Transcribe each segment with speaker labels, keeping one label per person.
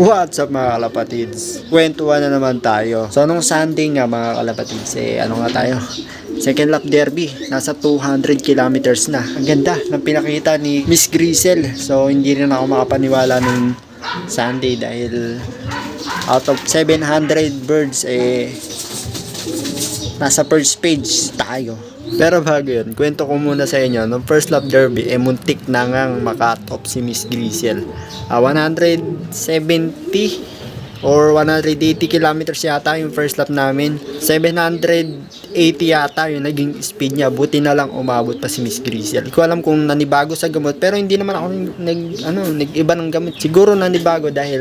Speaker 1: What's up mga kalapatids? Kwentuhan na naman tayo. So nung Sunday nga mga kalapatids, ano nga tayo? Second lap derby, nasa 200 kilometers na. Ang ganda ng pinakita ni Miss Grisel. So hindi rin ako makapaniwala nung Sunday dahil out of 700 birds nasa first page tayo. Pero bago yun, kwento ko muna sa inyo, nung first lap derby, muntik na ngang makatop si Miss Grisel. 170 or 180 kilometers yata yung first lap namin. 780 yata yung naging speed niya. Buti na lang umabot pa si Miss Grisel. Hindi ko alam kung nanibago sa gamot, pero hindi naman ako nag-iba ng gamot. Siguro nanibago dahil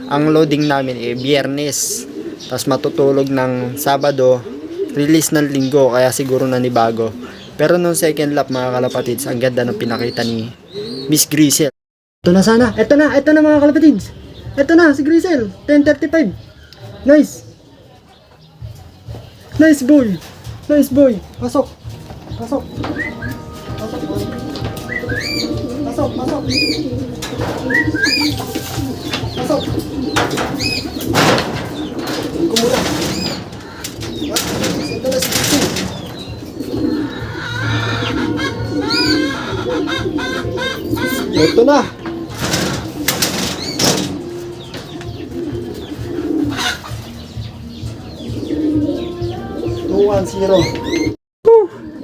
Speaker 1: ang loading namin Biyernes. Tapos matutulog ng Sabado, release ng Linggo, kaya siguro nanibago. Pero nung second lap mga kalapatids, ang ganda ng pinakita ni Miss Grisel. Ito na sana, ito na mga kalapatids. Ito na si Grisel, 10:35. Nice. Nice boy. Nice boy. Pasok. Pasok. Pasok boy. Pasok, pasok. Pasok. Kumula. Ito na si Grisel. Ito na.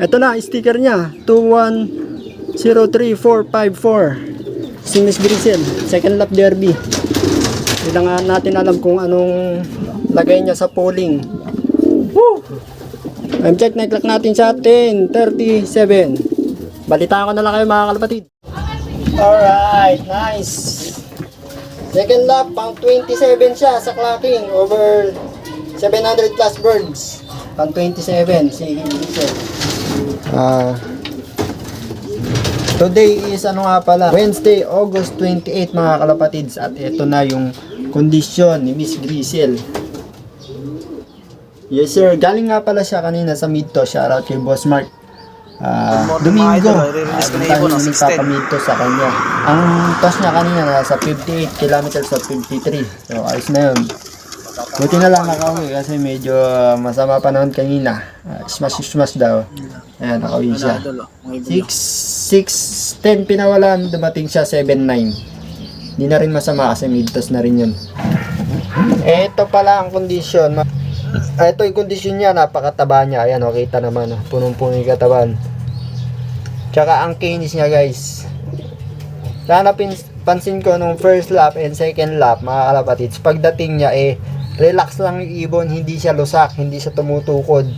Speaker 1: Ito na, sticker niya 2103454 si Miss Grisel, second lap derby. Hindi nga natin alam kung anong lagay niya sa polling. Woo! Time check, na-clock natin sa 10:37. Balitaan ko na lang kayo mga kalapatid. Alright, nice. Second lap, pang 27 siya sa clocking over 700 plus birds. Pang 27 si Grisel. Today is ano nga pala, Wednesday, August 28 mga kalapatids, at ito na yung kondisyon ni Miss Grisel. Yes sir, galing nga pala siya kanina sa Midto. Shoutout kay Boss Mark. Domingo, tayo nagpapamidto sa kanya. Ang toss niya kanina nasa 58 kilometers of 53. So ayos na yun. Buti na lang nakauwi kasi medyo masama panahon kanina. Smash daw. Ayan, nakauwi siya. 6:10 pinawalan, dumating siya 7:9. Hindi na rin masama kasi mid-toss na rin yun. Ito pala ang kondisyon. Ito yung kondisyon niya, napakataba niya. Ayan, kita naman. Punong-puno yung katawan. Tsaka ang kinis niya guys. Sana pansin ko nung first lap and second lap mga kalapatids, pagdating niya relax lang yung ibon, hindi siya lusak, hindi siya tumutukod,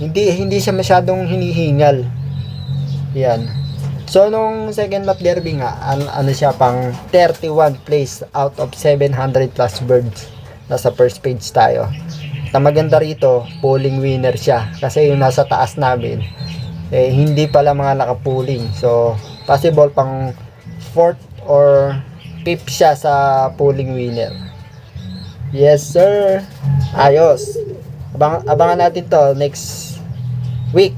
Speaker 1: hindi siya masyadong hinihingal. Yan. So nung second lap derby nga, ano siya, pang 31 place out of 700 plus birds. Nasa first page tayo. At maganda rito, polling winner siya kasi yung nasa taas namin hindi pala mga naka-polling. So possible pang 4th or 5th siya sa polling winner. Yes sir. Ayos. Abangan natin to next week.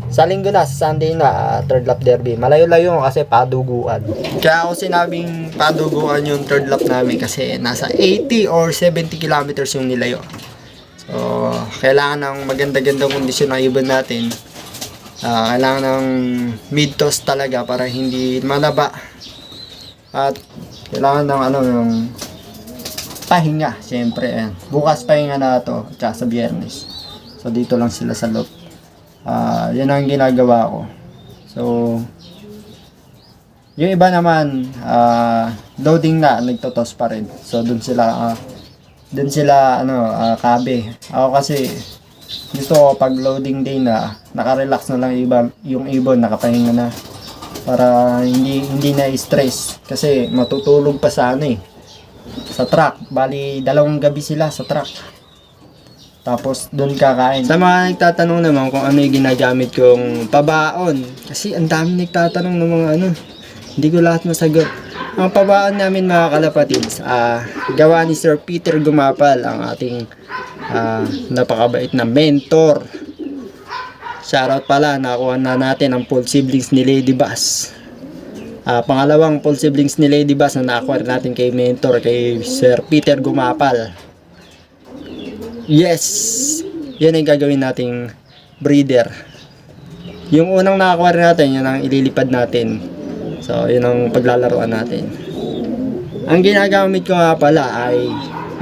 Speaker 1: Sa linggo na, sa Sunday na, third lap derby. Malayo-layo kasi paduguan. Kaya ako sinabing paduguan yung third lap namin kasi nasa 80 or 70 kilometers yung nilayo. So kailangan ng maganda-gandang kondisyon ng ibon natin. Kailangan ng mid-toss talaga para hindi manaba. At kailangan ng yung pahinga, siyempre. Ayan. Bukas pahinga na ito, tsaka sa Biyernes. So dito lang sila sa loop. Yan ang ginagawa ko. So yung iba naman loading na, nagtotos pa rin. So dun sila kabe. Ako kasi gusto ko pag loading day na, naka-relax na lang yung ibon, nakapahinga na para hindi na stress kasi matutulog pa sa sa truck. Bali 2 gabi sila sa truck. Tapos doon kakain. Sa mga nagtatanong naman kung ano yung ginagamit kong pabaon, kasi ang dami nagtatanong ng mga hindi ko lahat masagot. Ang pabaon namin mga kalapatids, gawa ni Sir Peter Gumapal, ang ating napakabait na mentor. Shoutout pala, nakuha na natin ang full siblings ni Lady Bass. Pangalawang full siblings ni Lady Bass na na-acquire natin kay mentor, kay Sir Peter Gumapal. Yes, yan ang gagawin nating breeder. Yung unang na-acquire natin, yun ang ililipad natin. So, yun ang paglalaroan natin. Ang ginagamit ko nga pala ay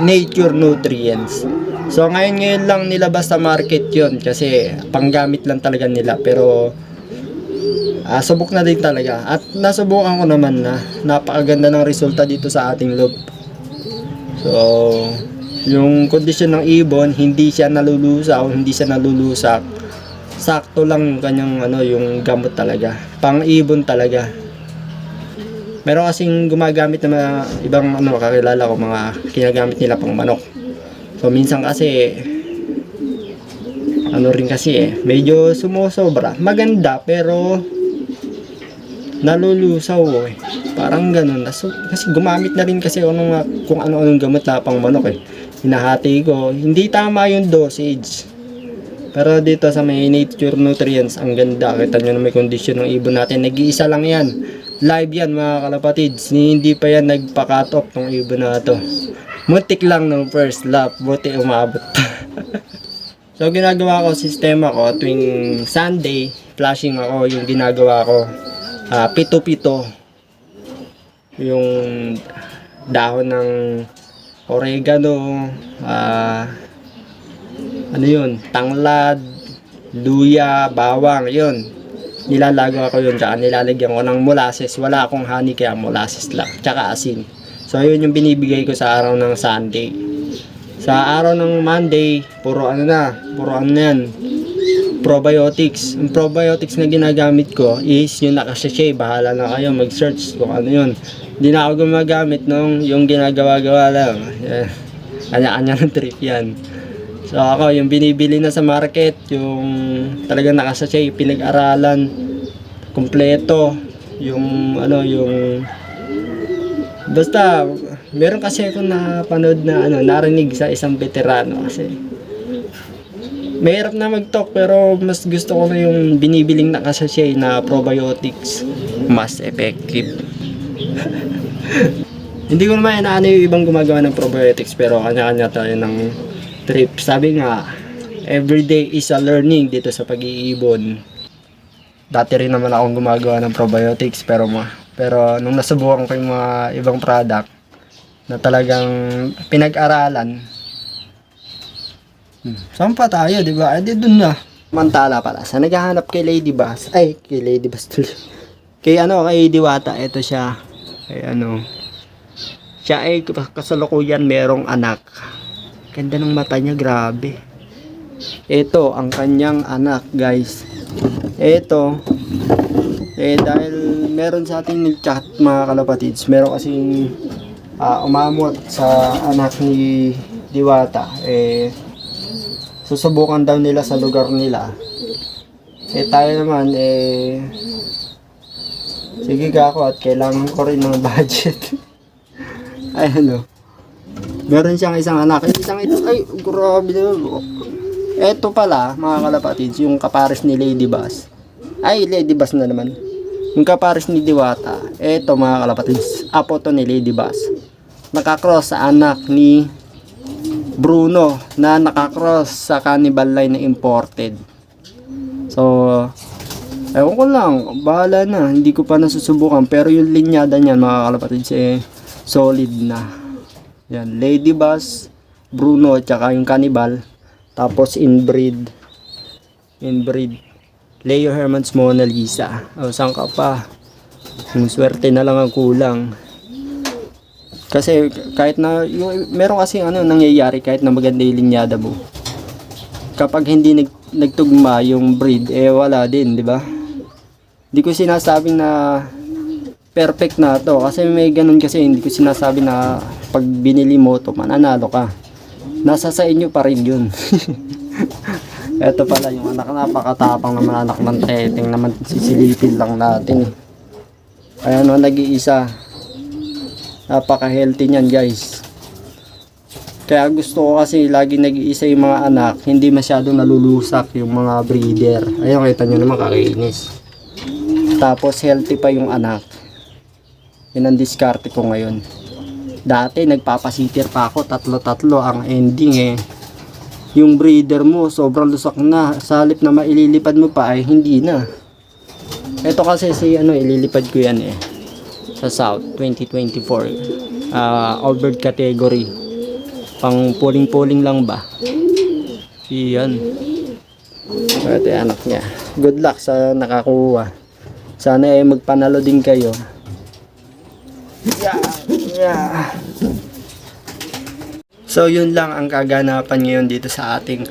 Speaker 1: Nature Nutrients. So, ngayon lang nilabas sa market yun kasi panggamit lang talaga nila. Pero, subok na din talaga. At nasubukan ko naman na napakaganda ng resulta dito sa ating loop. So, yung kondisyon ng ibon, hindi siya nalulusaw, hindi siya nalulusak. Sakto lang kanyang yung gamot talaga. Pang-ibon talaga. Meron kasing gumagamit na mga ibang kakilala ko, mga kinagamit nila pang manok. So minsan kasi rin kasi medyo sumusobra. Maganda pero nalulusaw Parang ganun. Kasi gumamit na rin kasi kung ano-anong gamot na pang manok Hinahati ko. Hindi tama yung dosage. Pero dito sa may Nature Nutrients, ang ganda. Kita nyo na may kondisyon ng ibon natin. Nag-iisa lang yan. Live yan mga kalapatids. Hindi pa yan nagpa-cut off ng ibon na to. Muntik lang ng first lap. Buti umabot. So ginagawa ko, sistema ko, tuwing Sunday, flashing ako. Yung ginagawa ko, pito-pito. Yung dahon ng oregano, tanglad, luya, bawang, yun. Nilalagaw ko yun, tsaka nilalagyan ko ng molasses. Wala akong honey, kaya molasses lang, tsaka asin. So yun yung binibigay ko sa araw ng Sunday. Sa araw ng Monday, puro yan, probiotics. Yung probiotics na ginagamit ko is yung nakasachet. Bahala na kayo mag-search kung ano yun. Hindi na ako gumagamit yung ginagawa-gawa lang. Kanya-kanya ng trip yan. So ako, yung binibili na sa market, yung talagang nakasachet, pinag-aralan, kompleto, yung basta, meron kasi ako napanood na narinig sa isang veterano kasi mahirap na mag-talk pero mas gusto ko na yung binibiling nakasachet na probiotics, mas effective. Hindi ko naman inaano yung ibang gumagawa ng probiotics pero kanya-kanya tayo ng trip. Sabi nga, everyday is a learning dito sa pag-iibon. Dati rin naman akong gumagawa ng probiotics pero nung nasubukan ko yung mga ibang product na talagang pinag-aralan, saan pa tayo, di ba? Di dun na. Mantala pala, sa naghahanap kay Lady Bass, kay Diwata, ito siya. Siya ay kasalukuyan merong anak. Ganda ng mata niya, grabe. Ito ang kanyang anak, guys. Ito, dahil meron sa ating nag-chat mga kalapatids, meron kasing umamot sa anak ni Diwata, susubukan daw nila sa lugar nila. Tayo naman, sige ako at kailangan ko rin ng budget. Meron siyang isang anak. Grabe naman. Ito pala, mga kalapatids, yung kapares ni Lady Bass. Lady Bass na naman. Yung kapares ni Diwata. Ito mga kalapatids, apo to ni Lady Bass. Nakakross sa anak ni Bruno na nakakross sa cannibal line na imported. So, ewan ko lang, bahala na. Hindi ko pa nasusubukan. Pero yung linyada niyan mga kalapatids, solid na. Yan, Lady Bass, Bruno, tsaka yung cannibal. Tapos inbreed. Leo Hermans Mona Lisa. Saan ka pa? Yung swerte na lang ang kulang. Kasi kahit na meron kasi nangyayari kahit na maganda yung linyada mo. Kapag hindi nagtugma yung breed, wala din, di ba? Hindi ko sinasabing na perfect na to kasi may ganun kasi, hindi ko sinasabi na pag binili mo to mananalo ka. Nasa sa inyo pa rin yun. Ito pala yung anak, napakatapang naman anak ng teteng naman, sisilipin lang natin. Ayan nag-iisa. Napaka-healthy niyan, guys. Kaya gusto ko kasi lagi nag-iisa yung mga anak, hindi masyadong nalulusak yung mga breeder. Ayun, kita nyo naman, kakainis. Tapos healthy pa yung anak. Yun ang diskarte ko ngayon. Dati nagpapasitir pa ako, tatlo-tatlo ang ending eh. Yung breeder mo sobrang lusak na, sa halip na maililipad mo pa ay hindi na. Ito kasi si ililipad ko yan eh sa South 2024 Allbird category, pang puling-puling lang ba. Iyan, ito yung anak niya. Good luck sa nakakuha, sana ay magpanalo din kayo. Yeah. So yun lang ang kaganapan ngayon dito sa ating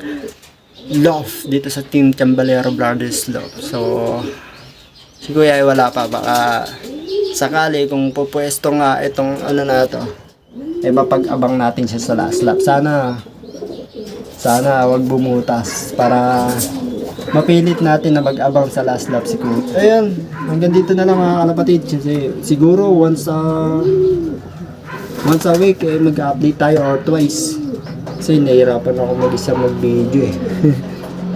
Speaker 1: loft, dito sa Team Chambalero Brothers Loft. So si Kuya ay wala pa, baka sakali kung pupwesto nga itong na to, ay mapag-abang natin siya sa last lap. Sana wag bumutas para mapilit natin na mag-abang sa last lap si Kuya. Ayan, hanggang dito na lang mga kalapatid. Kasi siguro once a week mag-update tayo or twice. Kasi nahihirapan ako mag-isa mag-video eh.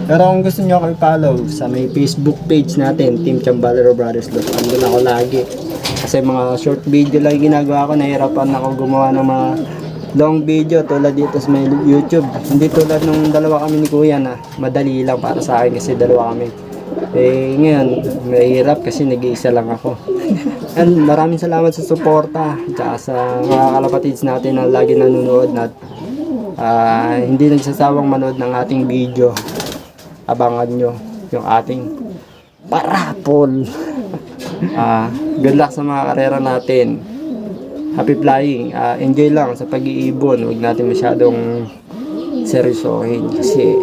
Speaker 1: Pero kung gusto nyo ako i-follow sa may Facebook page natin, Team Chambalero Brothers Loft, andun ako lagi. Kasi mga short video lang yung ginagawa ko, nahihirapan ako gumawa ng mga long video tulad dito sa may YouTube. Hindi tulad nung dalawa kami ni Kuya na madali lang para sa akin kasi dalawa kami. Eh ngayon, mahirap kasi nag-iisa lang ako. And maraming salamat sa suporta at sa mga kalapatids natin na lagi nanonood na hindi nagsasawang manood ng ating video. Abangan nyo yung ating parapol. Good luck sa mga karera natin. Happy flying. Enjoy lang sa pag-iibon. Huwag natin masyadong seryosohin kasi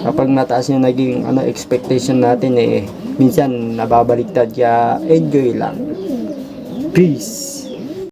Speaker 1: kapag mataas yung naging expectation natin minsan nababaliktad, kaya enjoy lang. Peace.